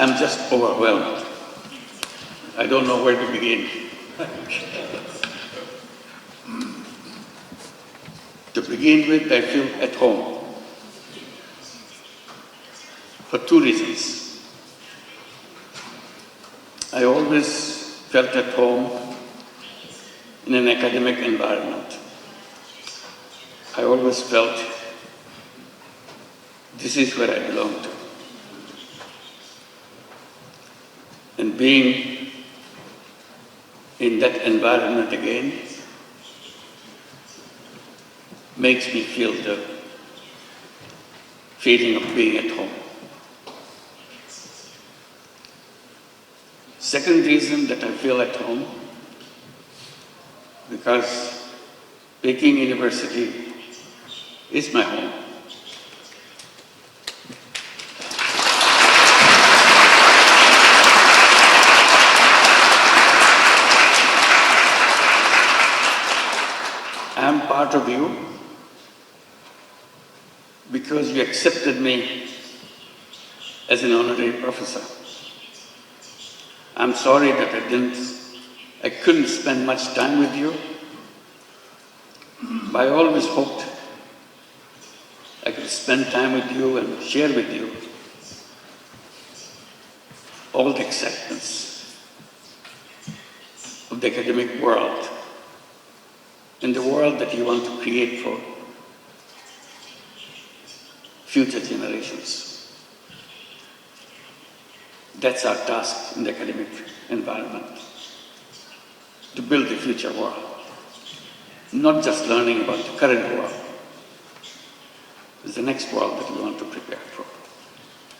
I'm just overwhelmed. I don't know where to begin. To begin with, I feel at home for two reasons. I always felt at home in an academic environment. I always felt this is where I belong to. And being in that environment again makes me feel the feeling of being at home. Second reason that I feel at home, because Peking University is my home. I am part of you because you accepted me as an honorary professor. I'm sorry that I couldn't spend much time with you, but I always hoped I could spend time with you and share with you all the excitements of the academic world and the world that you want to create for future generations. That's our task in the academic environment, to build the future world, not just learning about the current world. It's the next world that we want to prepare for.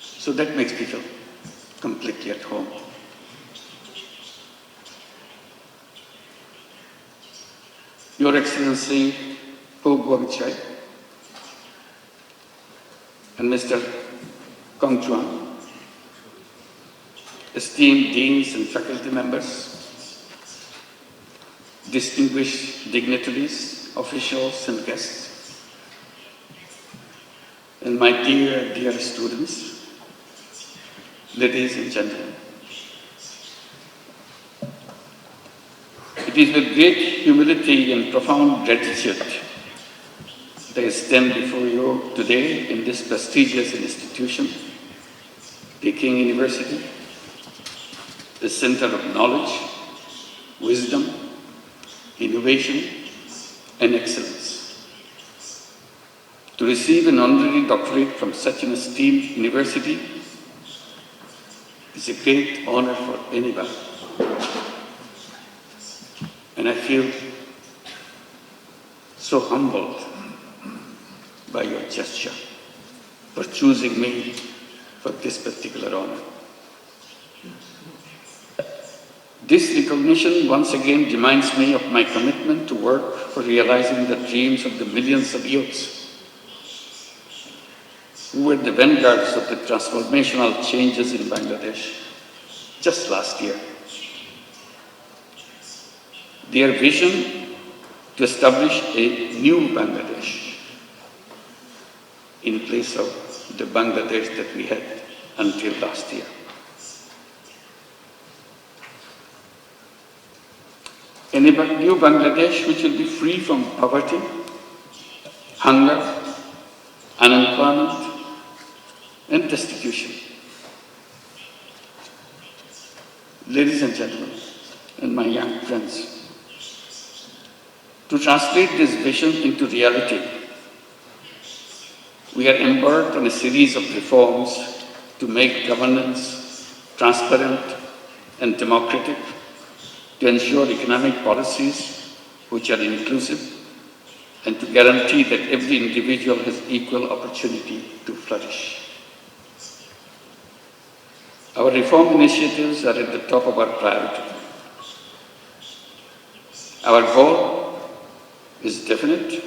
So that makes me feel completely at home. Your Excellency Po Guangchai and Mr. Kong Chuan, esteemed deans and faculty members, distinguished dignitaries, officials and guests, and my dear, dear students, ladies and gentlemen. It is with great humility and profound gratitude that I stand before you today in this prestigious institution, Peking University, the center of knowledge, wisdom, innovation, and excellence. To receive an honorary doctorate from such an esteemed university is a great honor for anyone. And I feel so humbled by your gesture for choosing me for this particular honor. This recognition once again reminds me of my commitment to work for realizing the dreams of the millions of youths who were the vanguards of the transformational changes in Bangladesh just last year. Their vision to establish a new Bangladesh in place of the Bangladesh that we had until last year. A new Bangladesh which will be free from poverty, hunger, unemployment, and destitution. Ladies and gentlemen, and my young friends, to translate this vision into reality, we are embarked on a series of reforms to make governance transparent and democratic, to ensure economic policies which are inclusive, and to guarantee that every individual has equal opportunity to flourish. Our reform initiatives are at the top of our priority. Our goal is definite.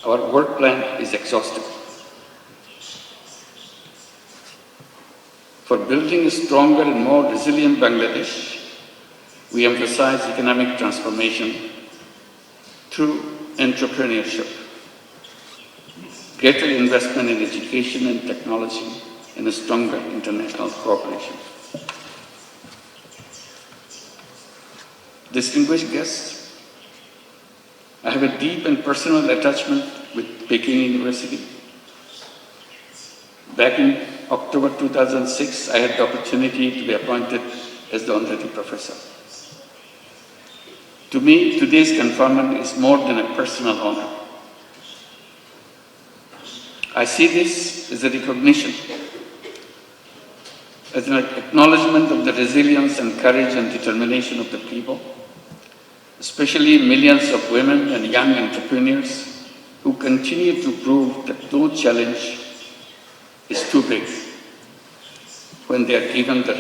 Our work plan is exhaustive. For building a stronger and more resilient Bangladesh, we emphasize economic transformation through entrepreneurship, greater investment in education and technology, and a stronger international cooperation. Distinguished guests, I have a deep and personal attachment with Peking University. Back in October 2006, I had the opportunity to be appointed as the honorary professor. To me, today's conferment is more than a personal honor. I see this as a recognition, as an acknowledgement of the resilience and courage and determination of the people, especially millions of women and young entrepreneurs who continue to prove that no challenge is too big when they are given the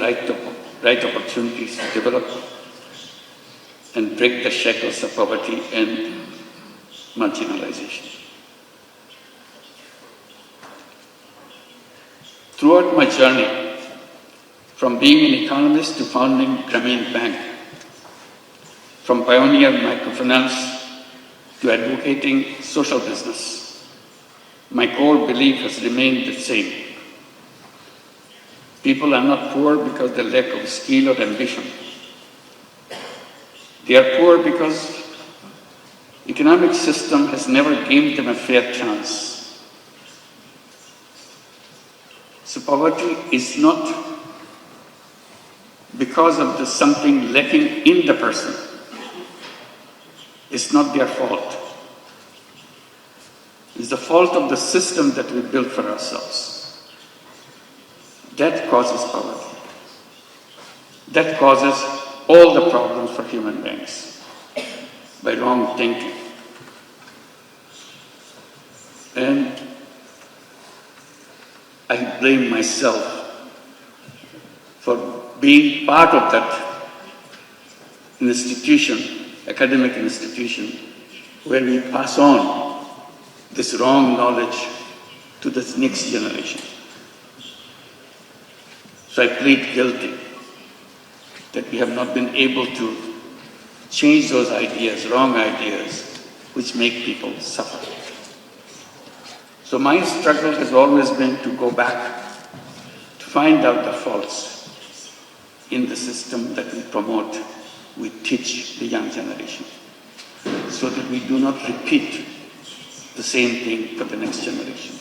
right opportunities to develop and break the shackles of poverty and marginalization. Throughout my journey, from being an economist to founding Grameen Bank, from pioneer microfinance to advocating social business, my core belief has remained the same. People are not poor because they lack of skill or ambition. They are poor because the economic system has never given them a fair chance. So poverty is not because of something lacking in the person. It's not their fault. It's the fault of the system that we built for ourselves. That causes poverty. That causes all the problems for human beings by wrong thinking. And I blame myself for being part of that institution, academic institution, where we pass on this wrong knowledge to the next generation. So I plead guilty that we have not been able to change those ideas, wrong ideas, which make people suffer. So my struggle has always been to go back, to find out the faults in the system that we promote, we teach the young generation, so that we do not repeat the same thing for the next generation.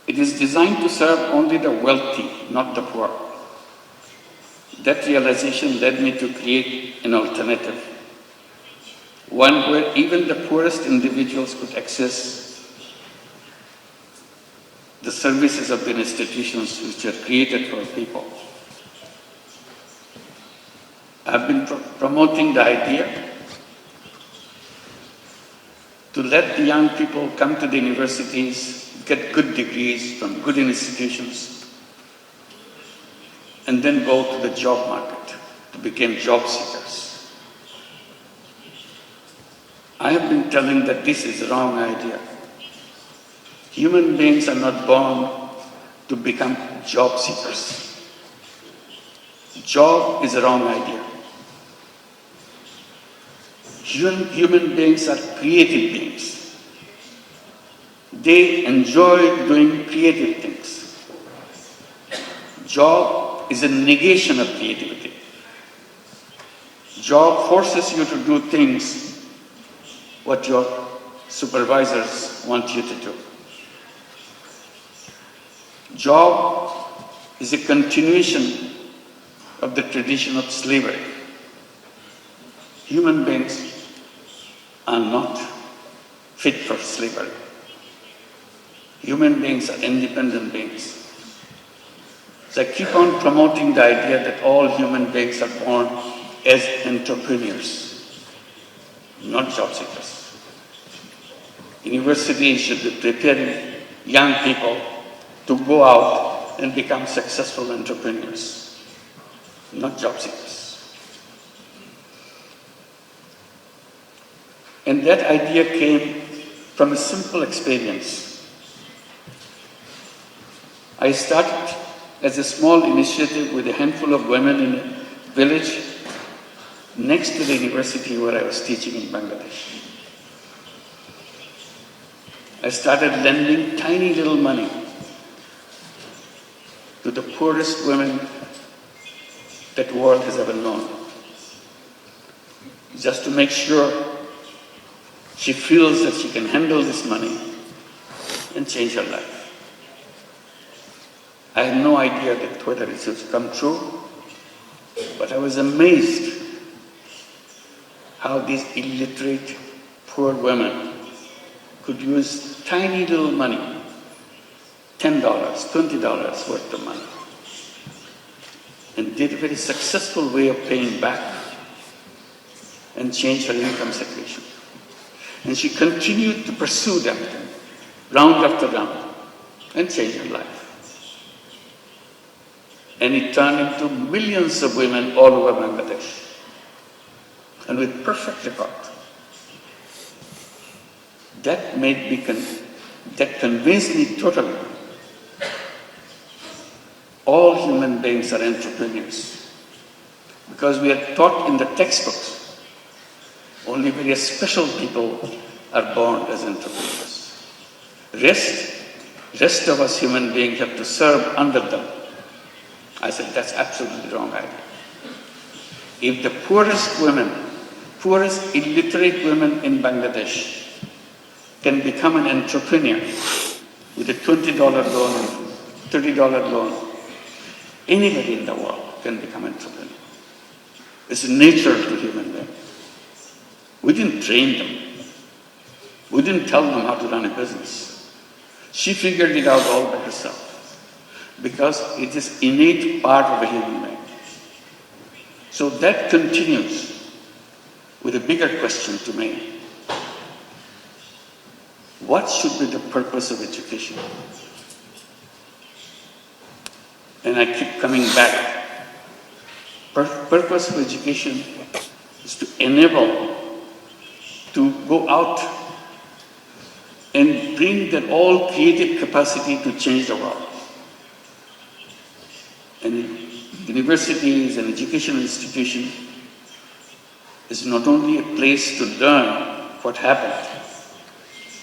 It is designed to serve only the wealthy, not the poor. That realization led me to create an alternative, one where even the poorest individuals could access the services of the institutions which are created for people. I've been promoting the idea to let the young people come to the universities, get good degrees from good institutions, and then go to the job market to become job seekers. I have been telling that this is a wrong idea. Human beings are not born to become job seekers. Job is a wrong idea. Human beings are creative beings. They enjoy doing creative things. Job is a negation of creativity. Job forces you to do things what your supervisors want you to do. Job is a continuation of the tradition of slavery. Human beings are not fit for slavery. Human beings are independent beings. So I keep on promoting the idea that all human beings are born as entrepreneurs, not job seekers. Universities should be preparing young people to go out and become successful entrepreneurs, not job seekers. And that idea came from a simple experience. I started as a small initiative with a handful of women in a village next to the university where I was teaching in Bangladesh. I started lending tiny little money to the poorest women that the world has ever known, just to make sure she feels that she can handle this money and change her life. I had no idea that whether it would come true, but I was amazed how these illiterate, poor women could use tiny little money, $10, $20 worth of money, and did a very successful way of paying back and change her income situation. And she continued to pursue that round after round and change her life. And it turned into millions of women all over Bangladesh, and with perfect record. That convinced me totally. All human beings are entrepreneurs, because we are taught in the textbooks only very special people are born as entrepreneurs. Rest of us human beings have to serve under them. I said, that's absolutely the wrong idea. If the poorest illiterate women in Bangladesh can become an entrepreneur with a $20 loan and $30 loan, anybody in the world can become an entrepreneur. It's natural to human beings. We didn't train them. We didn't tell them how to run a business. She figured it out all by herself, because it is innate part of a human being. So that continues with a bigger question to me. What should be the purpose of education? And I keep coming back. Purpose of education is to enable to go out and bring that all creative capacity to change the world. And universities and educational institution is not only a place to learn what happened,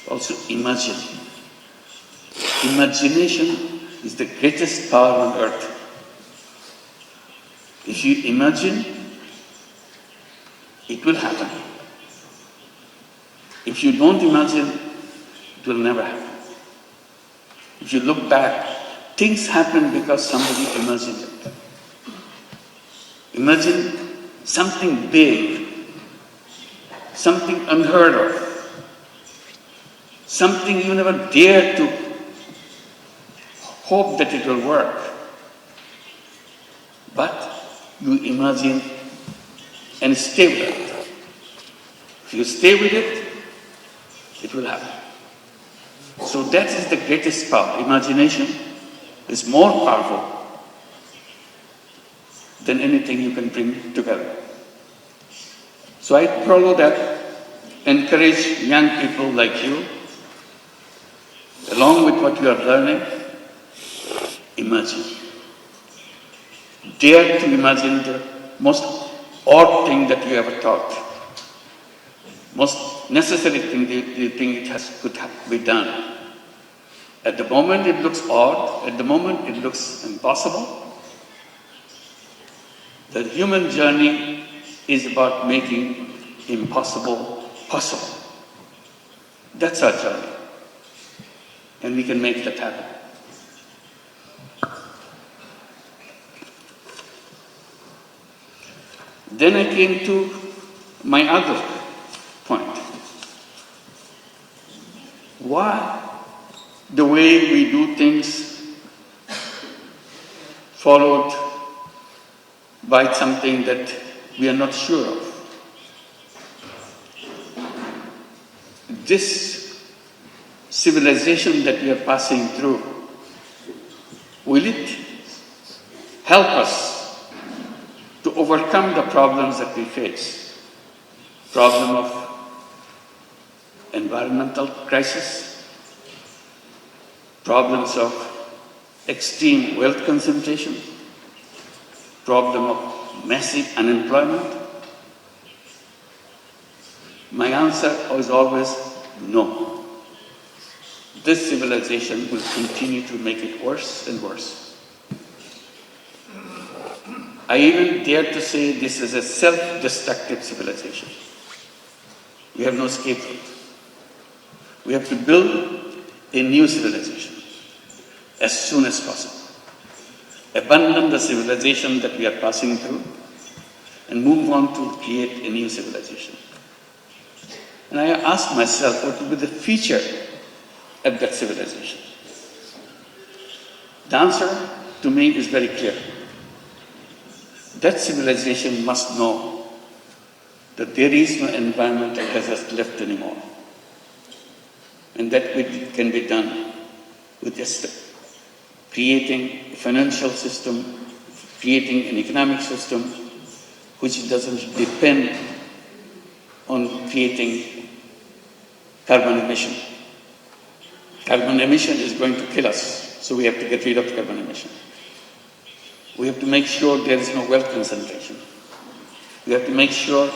also imagine. Imagination is the greatest power on earth. If you imagine, it will happen. If you don't imagine, it will never happen. If you look back, things happen because somebody imagined it. Imagine something big, something unheard of, something you never dared to hope that it will work. But you imagine and stay with it. If you stay with it, it will happen. So that is the greatest power. Imagination is more powerful than anything you can bring together. So I follow that, encourage young people like you, along with what you are learning, imagine. Dare to imagine the most odd thing that you ever thought. Most necessary thing you think could be done. At the moment it looks odd, at the moment it looks impossible. The human journey is about making impossible possible. That's our journey. And we can make that happen. Then I came to my other point. Why the way we do things followed by something that we are not sure of? This civilization that we are passing through, will it help us to overcome the problems that we face? Problem of environmental crisis, problems of extreme wealth concentration, problem of massive unemployment, My answer is always no. This civilization will continue to make it worse and worse. I even dare to say this is a self-destructive civilization. We have no scapegoat. We have to build a new civilization as soon as possible. Abandon the civilization that we are passing through and move on to create a new civilization. And I ask myself, what will be the future of that civilization? The answer to me is very clear. That civilization must know that there is no environmental hazard left anymore. And that can be done with just creating a financial system, creating an economic system which doesn't depend on creating carbon emission. Carbon emission is going to kill us, so we have to get rid of carbon emission. We have to make sure there is no wealth concentration. We have to make sure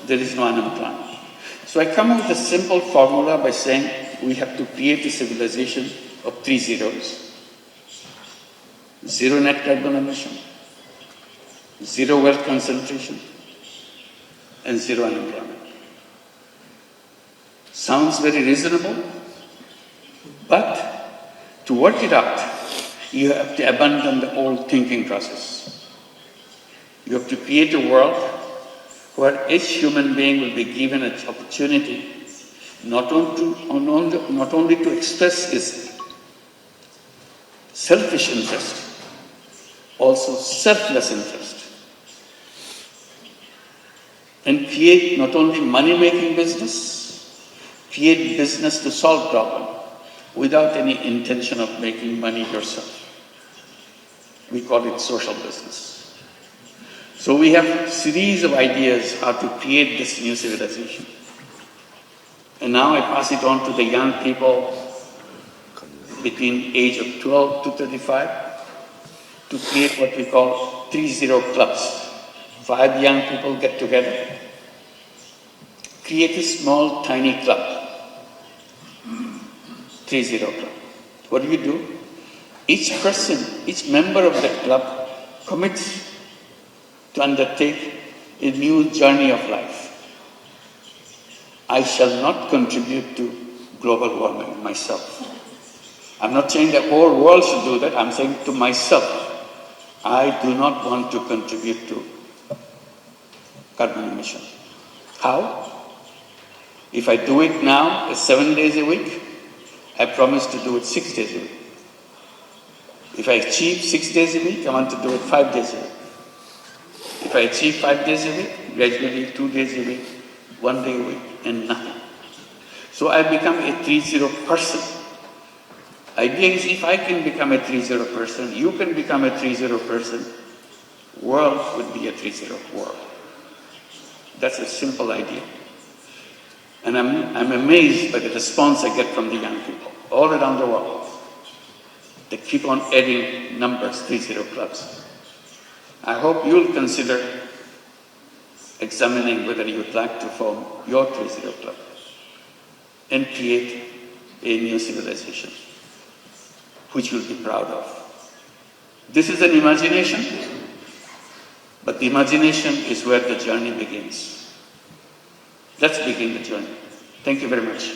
there is no unemployment. So I come up with a simple formula by saying we have to create a civilization of 3 zeros. 0 net carbon emission, 0 wealth concentration, and 0 unemployment. Sounds very reasonable, but to work it out, you have to abandon the old thinking process. You have to create a world where each human being will be given an opportunity not only to express his selfish interest, also selfless interest, and create not only money-making business, create business to solve problems without any intention of making money yourself. We call it social business. So we have a series of ideas how to create this new civilization. And now I pass it on to the young people between age of 12 to 35 to create what we call 3-0 clubs. 5 young people get together, create a small, tiny club, 3-0 club. What do? Each person, each member of that club commits to undertake a new journey of life. I shall not contribute to global warming myself. I'm not saying the whole world should do that. I'm saying to myself, I do not want to contribute to carbon emission. How? If I do it now, 7 days a week, I promise to do it 6 days a week. If I achieve 6 days a week, I want to do it 5 days a week. If I achieve 5 days a week, gradually 2 days a week, 1 day a week, and nothing. So I become a 3-0 person. Idea is if I can become a 3-0 person, you can become a 3-0 person, world would be a 3-0 world. That's a simple idea. And I'm amazed by the response I get from the young people all around the world. They keep on adding numbers, 3-0 clubs. I hope you'll consider examining whether you'd like to form your 3-0 club and create a new civilization, which you'll be proud of. This is an imagination, but the imagination is where the journey begins. Let's begin the journey. Thank you very much.